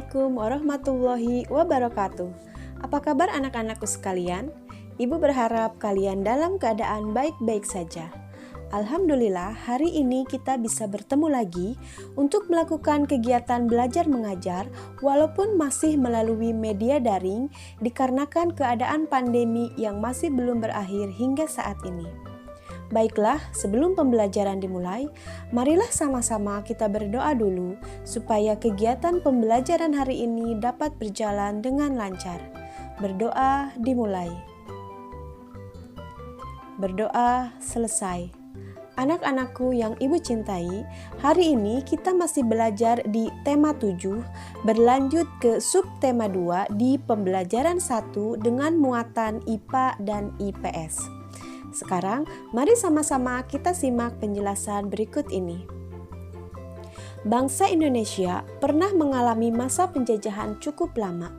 Assalamualaikum warahmatullahi wabarakatuh. Apa kabar anak-anakku sekalian? Ibu berharap kalian dalam keadaan baik-baik saja. Alhamdulillah, hari ini kita bisa bertemu lagi untuk melakukan kegiatan belajar mengajar walaupun masih melalui media daring dikarenakan keadaan pandemi yang masih belum berakhir hingga saat ini. Baiklah, sebelum pembelajaran dimulai, marilah sama-sama kita berdoa dulu supaya kegiatan pembelajaran hari ini dapat berjalan dengan lancar. Berdoa dimulai. Berdoa selesai. Anak-anakku yang ibu cintai, hari ini kita masih belajar di tema 7, berlanjut ke subtema 2 di pembelajaran 1 dengan muatan IPA dan IPS. Sekarang, mari sama-sama kita simak penjelasan berikut ini. Bangsa Indonesia pernah mengalami masa penjajahan cukup lama.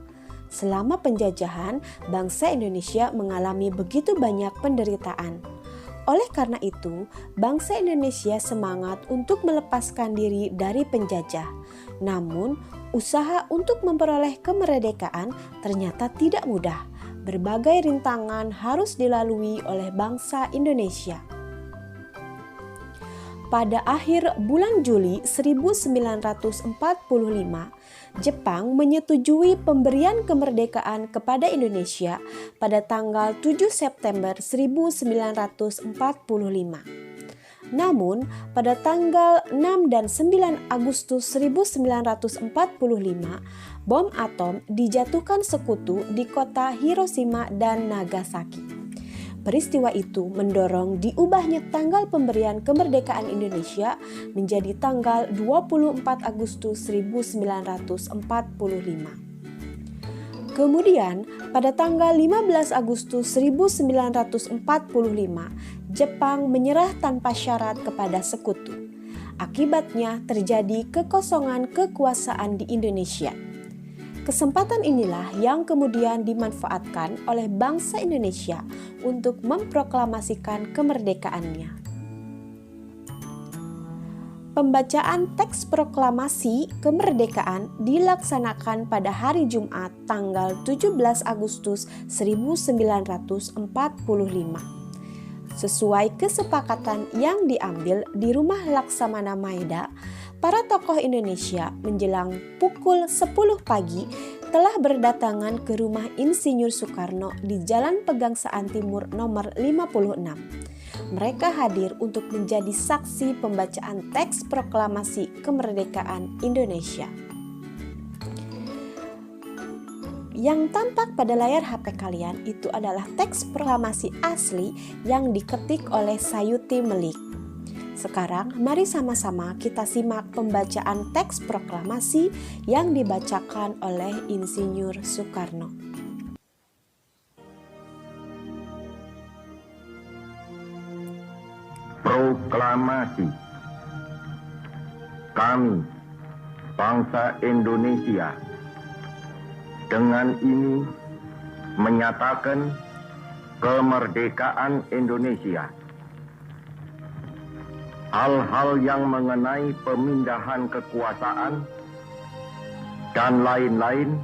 Selama penjajahan, bangsa Indonesia mengalami begitu banyak penderitaan. Oleh karena itu, bangsa Indonesia semangat untuk melepaskan diri dari penjajah. Namun, usaha untuk memperoleh kemerdekaan ternyata tidak mudah. Berbagai rintangan harus dilalui oleh bangsa Indonesia. Pada akhir bulan Juli 1945, Jepang menyetujui pemberian kemerdekaan kepada Indonesia pada tanggal 7 September 1945. Namun, pada tanggal 6 dan 9 Agustus 1945, bom atom dijatuhkan sekutu di kota Hiroshima dan Nagasaki. Peristiwa itu mendorong diubahnya tanggal pemberian kemerdekaan Indonesia menjadi tanggal 24 Agustus 1945. Kemudian, pada tanggal 15 Agustus 1945, Jepang menyerah tanpa syarat kepada sekutu. Akibatnya terjadi kekosongan kekuasaan di Indonesia. Kesempatan inilah yang kemudian dimanfaatkan oleh bangsa Indonesia untuk memproklamasikan kemerdekaannya. Pembacaan teks proklamasi kemerdekaan dilaksanakan pada hari Jumat tanggal 17 Agustus 1945. Sesuai kesepakatan yang diambil di Rumah Laksamana Maeda, para tokoh Indonesia menjelang pukul 10 pagi telah berdatangan ke rumah Insinyur Soekarno di Jalan Pegangsaan Timur nomor 56. Mereka hadir untuk menjadi saksi pembacaan teks proklamasi kemerdekaan Indonesia. Yang tampak pada layar HP kalian itu adalah teks proklamasi asli yang diketik oleh Sayuti Melik. Sekarang mari sama-sama kita simak pembacaan teks proklamasi yang dibacakan oleh Insinyur Soekarno. Proklamasi. Kami, bangsa Indonesia, dengan ini menyatakan kemerdekaan Indonesia. Hal-hal yang mengenai pemindahan kekuasaan dan lain-lain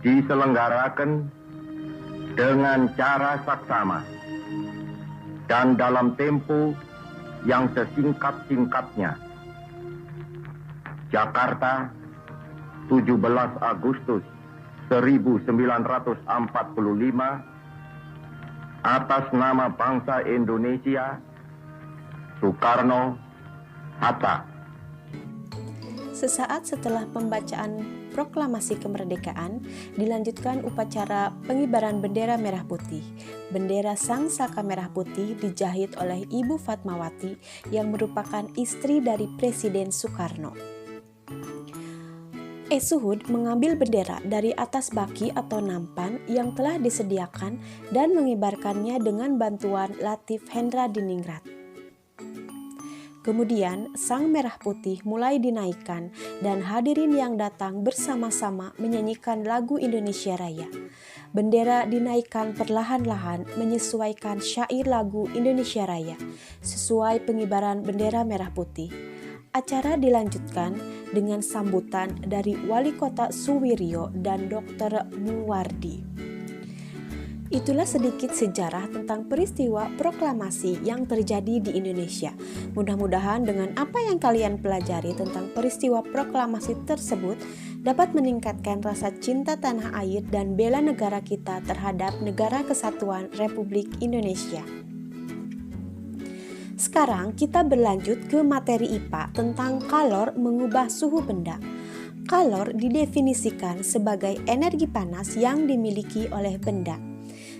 diselenggarakan dengan cara saksama dan dalam tempo yang sesingkat-singkatnya. Jakarta, 17 Agustus 1945, atas nama bangsa Indonesia, Soekarno, Hatta. Sesaat setelah pembacaan proklamasi kemerdekaan, dilanjutkan upacara pengibaran bendera merah putih. Bendera Sang Saka Merah Putih dijahit oleh Ibu Fatmawati yang merupakan istri dari Presiden Soekarno. Suhud mengambil bendera dari atas baki atau nampan yang telah disediakan dan mengibarkannya dengan bantuan Latif Hendra Diningrat. Kemudian sang merah putih mulai dinaikkan dan hadirin yang datang bersama-sama menyanyikan lagu Indonesia Raya. Bendera dinaikkan perlahan-lahan menyesuaikan syair lagu Indonesia Raya sesuai pengibaran bendera merah putih. Acara dilanjutkan dengan sambutan dari Wali Kota Suwiryo dan Dr. Muwardi. Itulah sedikit sejarah tentang peristiwa proklamasi yang terjadi di Indonesia. Mudah-mudahan dengan apa yang kalian pelajari tentang peristiwa proklamasi tersebut dapat meningkatkan rasa cinta tanah air dan bela negara kita terhadap Negara Kesatuan Republik Indonesia. Sekarang kita berlanjut ke materi IPA tentang kalor mengubah suhu benda. Kalor didefinisikan sebagai energi panas yang dimiliki oleh benda.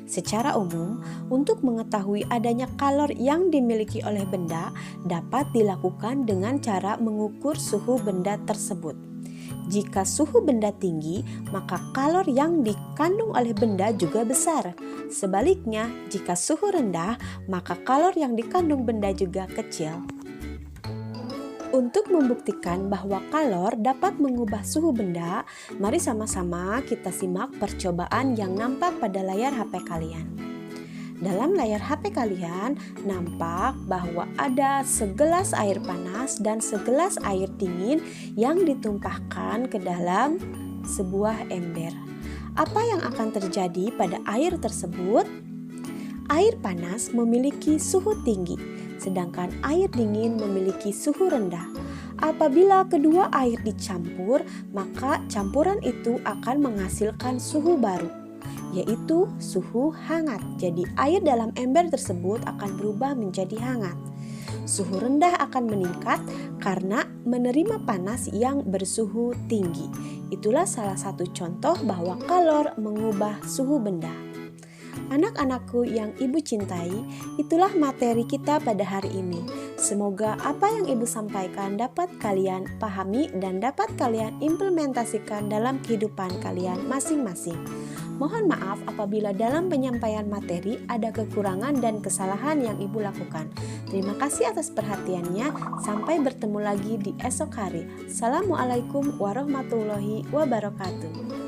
Secara umum, untuk mengetahui adanya kalor yang dimiliki oleh benda dapat dilakukan dengan cara mengukur suhu benda tersebut. Jika suhu benda tinggi, maka kalor yang dikandung oleh benda juga besar. Sebaliknya, jika suhu rendah, maka kalor yang dikandung benda juga kecil. Untuk membuktikan bahwa kalor dapat mengubah suhu benda, mari sama-sama kita simak percobaan yang nampak pada layar HP kalian. Dalam layar HP kalian nampak bahwa ada segelas air panas dan segelas air dingin yang ditumpahkan ke dalam sebuah ember. Apa yang akan terjadi pada air tersebut? Air panas memiliki suhu tinggi, sedangkan air dingin memiliki suhu rendah. Apabila kedua air dicampur, maka campuran itu akan menghasilkan suhu baru, yaitu suhu hangat. Jadi air dalam ember tersebut akan berubah menjadi hangat. Suhu rendah akan meningkat karena menerima panas yang bersuhu tinggi. Itulah salah satu contoh bahwa kalor mengubah suhu benda. Anak-anakku yang ibu cintai, itulah materi kita pada hari ini. Semoga apa yang ibu sampaikan dapat kalian pahami dan dapat kalian implementasikan dalam kehidupan kalian masing-masing. Mohon maaf apabila dalam penyampaian materi ada kekurangan dan kesalahan yang ibu lakukan. Terima kasih atas perhatiannya. Sampai bertemu lagi di esok hari. Assalamualaikum warahmatullahi wabarakatuh.